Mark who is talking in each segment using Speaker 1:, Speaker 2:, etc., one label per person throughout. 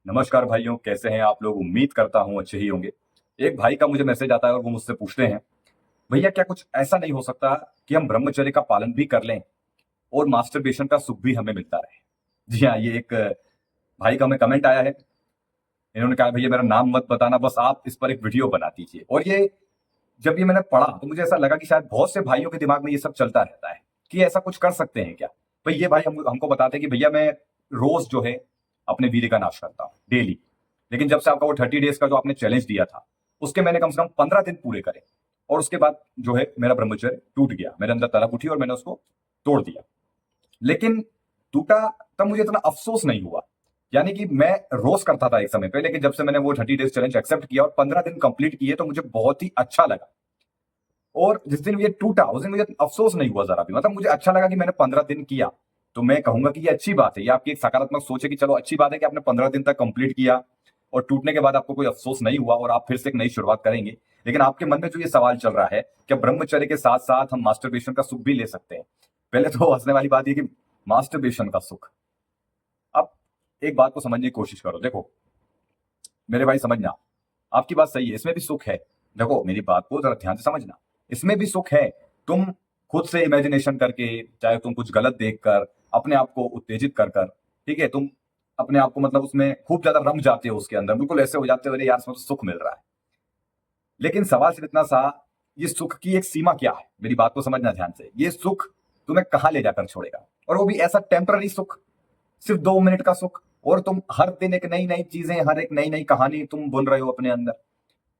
Speaker 1: नमस्कार भाइयों, कैसे हैं आप लोग। उम्मीद करता हूं अच्छे ही होंगे। एक भाई का मुझे मैसेज आता है और वो मुझसे पूछते हैं, भैया क्या कुछ ऐसा नहीं हो सकता कि हम ब्रह्मचर्य का पालन भी कर लें और मास्टरबेशन का सुख भी हमें मिलता रहे। जी हाँ, ये एक भाई का हमें कमेंट आया है। इन्होंने कहा, भैया मेरा नाम मत बताना, बस आप इस पर एक वीडियो बना दीजिए। और ये जब ये मैंने पढ़ा तो मुझे ऐसा लगा कि शायद बहुत से भाइयों के दिमाग में ये सब चलता रहता है कि ऐसा कुछ कर सकते हैं क्या। भाई ये भाई हमको बताते हैं कि भैया मैं रोज जो है अपने वीर्य का नाश करता हूँ डेली। लेकिन जब से आपका वो 30 डेज का जो आपने चैलेंज दिया था, उसके मैंने कम से कम 15 दिन पूरे करे। और उसके बाद जो है मेरा ब्रह्मचर्य टूट गया, मेरे अंदर तलब उठी और मैंने उसको तोड़ दिया। लेकिन टूटा तब मुझे इतना अफसोस नहीं हुआ। यानी कि मैं रोज करता था एक समय पे, लेकिन जब से मैंने वो 30 डेज चैलेंज एक्सेप्ट किया और 15 दिन कंप्लीट किए तो मुझे बहुत ही अच्छा लगा। और जिस दिन ये टूटा उस दिन मुझे अफसोस नहीं हुआ जरा भी। मतलब मुझे अच्छा लगा कि मैंने 15 दिन किया। तो मैं कहूंगा कि ये अच्छी बात है, ये आपकी एक सकारात्मक सोच है कि चलो अच्छी बात है कि आपने 15 दिन तक कंप्लीट किया और टूटने के बाद आपको कोई अफसोस नहीं हुआ और आप फिर से एक नई शुरुआत करेंगे। लेकिन आपके मन में जो ये सवाल चल रहा है, क्या ब्रह्मचर्य के साथ साथ हम मास्टरबेशन का सुख भी ले सकते हैं? पहले तो हंसने वाली बात ये कि मास्टरबेशन का सुख। अब एक बात को समझने की कोशिश करो। देखो मेरे भाई, समझना, आपकी बात सही है, इसमें भी सुख है। देखो मेरी बात को जरा ध्यान से समझना, इसमें भी सुख है। तुम खुद से इमेजिनेशन करके, चाहे तुम कुछ गलत देखकर अपने आप को उत्तेजित कर कर, ठीक है, तुम अपने आप को मतलब उसमें खूब ज्यादा रम जाते हो, उसके अंदर बिल्कुल ऐसे हो जाते हो, अरे यार इसमें तो सुख मिल रहा है। लेकिन सवाल सिर्फ इतना सा, ये सुख की एक सीमा क्या है? मेरी बात को समझना ध्यान से। ये सुख तुम्हें कहां ले जाकर छोड़ेगा? और वो भी ऐसा टेम्पररी सुख, सिर्फ 2 मिनट का सुख। और तुम हर दिन एक नई नई चीजें, हर एक नई नई कहानी तुम बुन रहे हो अपने अंदर।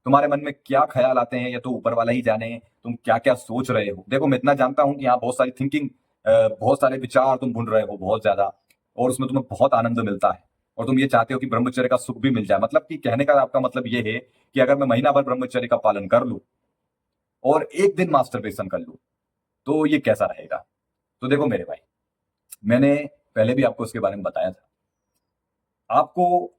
Speaker 1: तुम्हारे मन में क्या ख्याल आते हैं, या तो ऊपर वाला ही जाने, तुम क्या क्या सोच रहे हो। देखो मैं इतना जानता हूं कि यहाँ बहुत सारी थिंकिंग, बहुत सारे विचार तुम बुन रहे हो बहुत ज्यादा, और उसमें तुम्हें बहुत आनंद मिलता है। और तुम ये चाहते हो कि ब्रह्मचर्य का सुख भी मिल जाए। मतलब कि कहने का आपका मतलब ये है कि अगर मैं महीना भर ब्रह्मचर्य का पालन कर लूं और एक दिन मास्टरबेशन कर लूं तो ये कैसा रहेगा। तो देखो मेरे भाई, मैंने पहले भी आपको इसके बारे में बताया था। आपको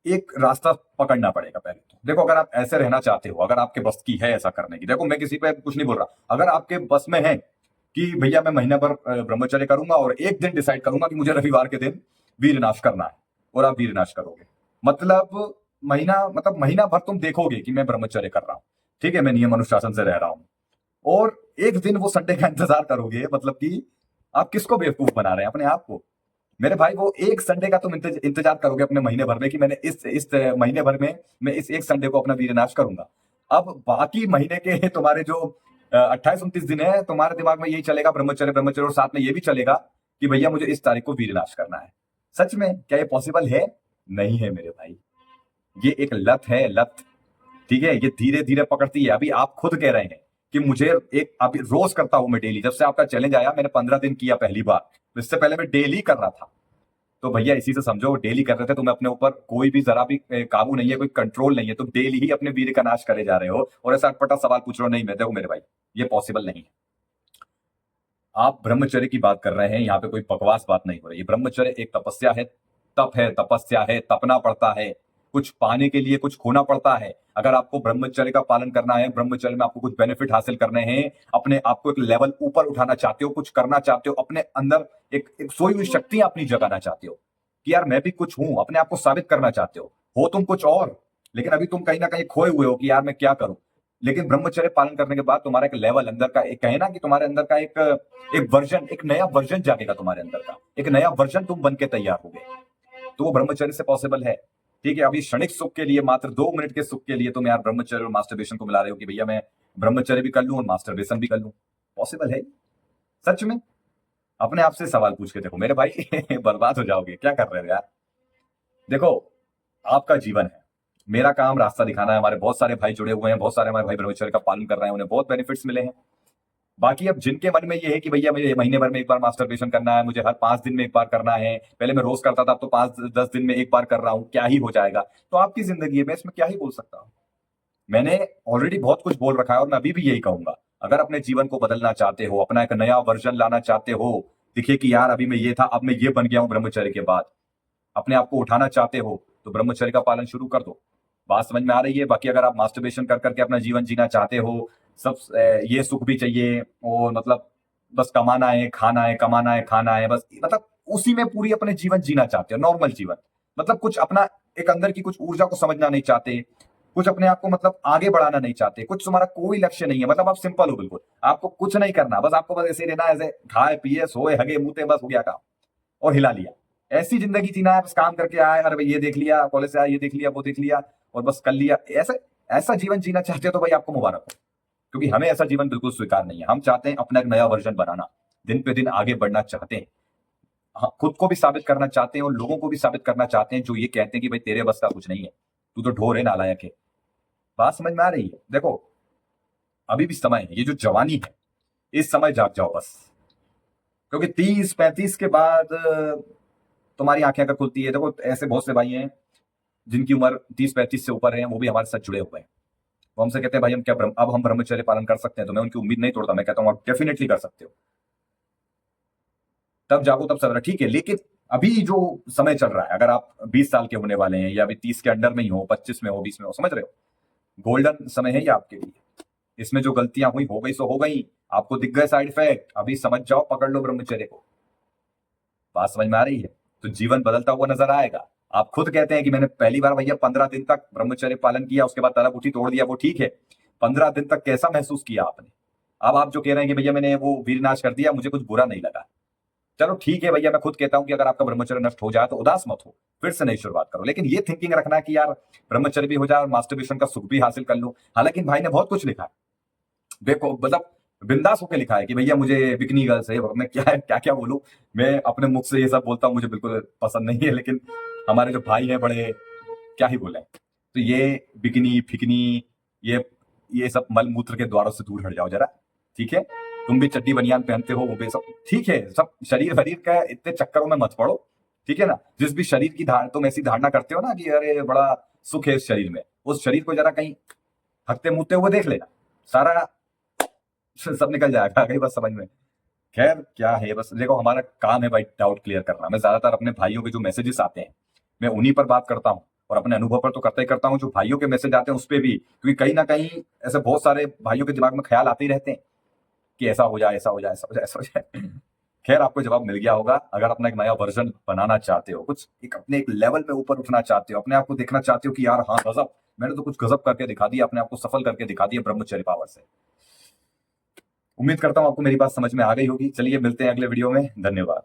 Speaker 1: एक रास्ता पकड़ना पड़ेगा पहले तो। देखो अगर आप ऐसे रहना चाहते हो, अगर आपके बस की है ऐसा करने की, देखो मैं किसी पे कुछ नहीं बोल रहा, अगर आपके बस में है कि भैया मैं महीना भर ब्रह्मचर्य करूंगा और एक दिन डिसाइड करूंगा कि मुझे रविवार के दिन वीरनाश करना है, और आप वीरनाश करोगे, मतलब महीना भर तुम देखोगे कि मैं ब्रह्मचर्य कर रहा हूं, ठीक है, मैं नियम अनुशासन से रह रहा हूं, और एक दिन वो संडे का इंतजार करोगे, मतलब कि आप किसको बेवकूफ बना रहे हैं? अपने आप को। मेरे भाई वो एक संडे का तुम इंतजार करोगे अपने महीने भर में कि मैंने इस महीने भर में मैं इस एक संडे को अपना वीरनाश करूंगा। अब बाकी महीने के तुम्हारे जो 28-29 दिन है, तुम्हारे दिमाग में यही चलेगा ब्रह्मचर्य ब्रह्मचर्य, और साथ में ये भी चलेगा कि भैया मुझे इस तारीख को वीरनाश करना है। सच में क्या ये पॉसिबल है? नहीं है मेरे भाई। ये एक लत है, लत। ठीक है, ये धीरे धीरे पकड़ती है। अभी आप खुद कह रहे हैं कि मुझे एक, अभी रोज करता हूं मैं डेली। जब से आपका चैलेंज आया मैंने 15 दिन किया पहली बार, इससे पहले मैं डेली कर रहा था। तो भैया इसी से समझो, डेली कर रहे थे, तुम्हें अपने ऊपर कोई भी जरा भी काबू नहीं है, कोई कंट्रोल नहीं है, तुम डेली ही अपने वीर का नाश करे जा रहे हो और ऐसा अटपटा सवाल पूछ रहे हो। नहीं, मैं देखो मेरे भाई, ये पॉसिबल नहीं है। आप ब्रह्मचर्य की बात कर रहे हैं, यहाँ पे कोई बकवास बात नहीं हो रही है। ब्रह्मचर्य एक तपस्या है, तप है, तपस्या है, तपना पड़ता है, कुछ पाने के लिए कुछ खोना पड़ता है। अगर आपको ब्रह्मचर्य का पालन करना है, ब्रह्मचर्य में आपको कुछ बेनिफिट हासिल करने हैं, अपने आपको एक लेवल ऊपर उठाना चाहते हो, कुछ करना चाहते हो, अपने अंदर एक सोई हुई शक्ति अपनी जगाना चाहते हो कि यार मैं भी कुछ हूं, अपने आप को साबित करना चाहते हो तुम कुछ और। लेकिन अभी तुम कहीं ना कहीं खोए हुए हो कि यार मैं क्या करूं। लेकिन ब्रह्मचर्य पालन करने के बाद तुम्हारा एक लेवल अंदर का, एक कहे ना कि तुम्हारे अंदर का एक एक वर्जन, एक नया वर्जन जागेगा तुम्हारे अंदर का, एक नया वर्जन तुम बन के तैयार हो गए। तो वो ब्रह्मचर्य से पॉसिबल है। ठीक है, अभी क्षणिक सुख के लिए, मात्र 2 मिनट के सुख के लिए तुम यार ब्रह्मचर्य और मास्टरबेशन को मिला रहे हो कि भैया मैं ब्रह्मचर्य भी कर लूं और मास्टरबेशन भी कर लूं। पॉसिबल है सच में? अपने आप से सवाल पूछ के देखो मेरे भाई बर्बाद हो जाओगे। क्या कर रहे हो यार? देखो आपका जीवन है, मेरा काम रास्ता दिखाना है। हमारे बहुत सारे भाई जुड़े हुए हैं, बहुत सारे हमारे भाई ब्रह्मचर्य का पालन कर रहे हैं, उन्हें बहुत बेनिफिट्स मिले हैं। बाकी अब जिनके मन में ये है कि भैया मुझे महीने भर में एक बार मास्टरबेशन करना है, मुझे हर 5 दिन में एक बार करना है, पहले मैं रोज करता था अब तो 5-10 दिन में एक बार कर रहा हूं, क्या ही हो जाएगा, तो आपकी जिंदगी है, मैं इसमें क्या ही बोल सकता हूं। मैंने ऑलरेडी बहुत कुछ बोल रखा है और मैं अभी भी यही कहूंगा। अगर अपने जीवन को बदलना चाहते हो, अपना एक नया वर्जन लाना चाहते हो, दिखे कि यार अभी मैं ये था, अब मैं ये बन गया हूं ब्रह्मचर्य के बाद, अपने आप को उठाना चाहते हो, तो ब्रह्मचर्य का पालन शुरू कर दो। बात समझ में आ रही है? बाकी अगर आप मास्टरबेशन कर करके अपना जीवन जीना चाहते हो, सब ये सुख भी चाहिए, और मतलब बस कमाना है, खाना है, कमाना है, खाना है, बस मतलब उसी में पूरी अपने जीवन जीना चाहते हो, नॉर्मल जीवन, मतलब कुछ अपना एक अंदर की कुछ ऊर्जा को समझना नहीं चाहते, कुछ अपने आप को मतलब आगे बढ़ाना नहीं चाहते, कुछ तुम्हारा कोई लक्ष्य नहीं है, मतलब आप सिंपल हो बिल्कुल, आपको कुछ नहीं करना, बस आपको बस ऐसे ही रहना, ऐसे खाए पिए सोए हगे मुते बस हो गया काम और हिला लिया। ऐसी जिंदगी जीना है, बस काम करके आए, अरे भाई ये देख लिया, कॉलेज से आए ये देख लिया वो देख लिया और बस कर लिया, ऐसे ऐसा जीवन जीना चाहते हो तो भाई आपको मुबारक हो, क्योंकि हमें ऐसा जीवन बिल्कुल स्वीकार नहीं है। हम चाहते हैं अपना एक नया वर्जन बनाना, दिन पे दिन आगे बढ़ना चाहते हैं, हाँ, खुद को भी साबित करना चाहते हैं और लोगों को भी साबित करना चाहते हैं जो ये कहते हैं कि भाई तेरे बस का कुछ नहीं है, तू तो ढोर है नालायक है। बात समझ में आ रही है? देखो अभी भी समय है, ये जो जवानी है इस समय जाग जाओ बस, क्योंकि 30-35 के बाद तुम्हारी आंखें अगर खुलती है, देखो ऐसे बहुत से भाई हैं जिनकी उम्र 30-35 से ऊपर है, वो भी हमारे साथ जुड़े हुए हैं। वो हमसे कहते हैं भाई हम क्या अब हम ब्रह्मचर्य पालन कर सकते हैं? तो मैं उनकी उम्मीद नहीं तोड़ता, मैं कहता हूँ आप डेफिनेटली कर सकते हो, तब जागो तब सवेरा, ठीक है। लेकिन अभी जो समय चल रहा है, अगर आप 20 साल के होने वाले हैं या अभी 30 के अंडर में ही हो, 25 में हो, 20 में हो, समझ रहे हो, गोल्डन समय है ये आपके लिए। इसमें जो गलतियां हुई हो गई सो हो गई, आपको दिख गए साइड इफेक्ट, अभी समझ जाओ, पकड़ लो ब्रह्मचर्य को। बात समझ में आ रही है? तो जीवन बदलता हुआ नजर आएगा। आप खुद कहते हैं कि मैंने पहली बार भैया 15 दिन तक ब्रह्मचर्य पालन किया, उसके बाद तलाक उठी तोड़ दिया, वो ठीक है। 15 दिन तक कैसा महसूस किया आपने? अब आप जो कह रहे हैं कि भैया मैंने वो वीरनाश कर दिया, मुझे कुछ बुरा नहीं लगा, चलो ठीक है भैया, मैं खुद कहता हूं कि अगर आपका ब्रह्मचर्य नष्ट हो जाए तो उदास मत हो, फिर से नई शुरुआत करो। लेकिन ये थिंकिंग रखना कि यार ब्रह्मचर्य भी हो जाए और मास्टरबेशन का सुख भी हासिल कर लो। हालांकि भाई ने बहुत कुछ लिखा है, देखो मतलब बिंदास होकर लिखा है कि भैया मुझे बिकनी गर्ल से, मैं क्या क्या बोलूं, मैं अपने मुख से ये सब बोलता हूं, मुझे बिल्कुल पसंद नहीं है, लेकिन हमारे जो भाई हैं बड़े, क्या ही बोले, तो ये बिकनी फिकनी, ये ये सब मल मूत्र के द्वारों से दूर हट जाओ जरा, ठीक है। तुम भी चड्डी बनियान पहनते हो, वो भी सब ठीक है, सब शरीर वरीर का इतने चक्करों में मत पड़ो, ठीक है ना। जिस भी शरीर की तुम ऐसी धारणा करते हो ना कि अरे बड़ा सुख है इस शरीर में, उस शरीर को जरा कहीं हकते मुते हुए देख लेना, सारा सब निकल जाएगा कहीं, बस समझ में। खैर क्या है, बस देखो हमारा काम है भाई डाउट क्लियर करना। मैं ज्यादातर अपने भाइयों के जो मैसेजेस आते हैं मैं उन्हीं पर बात करता हूँ, और अपने अनुभव पर तो करता ही करता हूँ, जो भाइयों के मैसेज आते हैं उस पर भी, क्योंकि कहीं ना कहीं ऐसे बहुत सारे भाइयों के दिमाग में ख्याल आते ही रहते हैं कि ऐसा हो जाए, ऐसा हो जाए, ऐसा हो जाए, ऐसा हो जाए। खैर आपको जवाब मिल गया होगा। अगर अपना एक नया वर्जन बनाना चाहते हो, कुछ एक अपने एक लेवल पे ऊपर उठना चाहते हो, अपने आप को देखना चाहते हो कि यार हाँ गजब, मैंने तो कुछ गजब करके दिखा दिया, अपने आप को सफल करके दिखा दिया ब्रह्मचर्य पावर से। उम्मीद करता हूं आपको मेरी बात समझ में आ गई होगी। चलिए मिलते हैं अगले वीडियो में, धन्यवाद।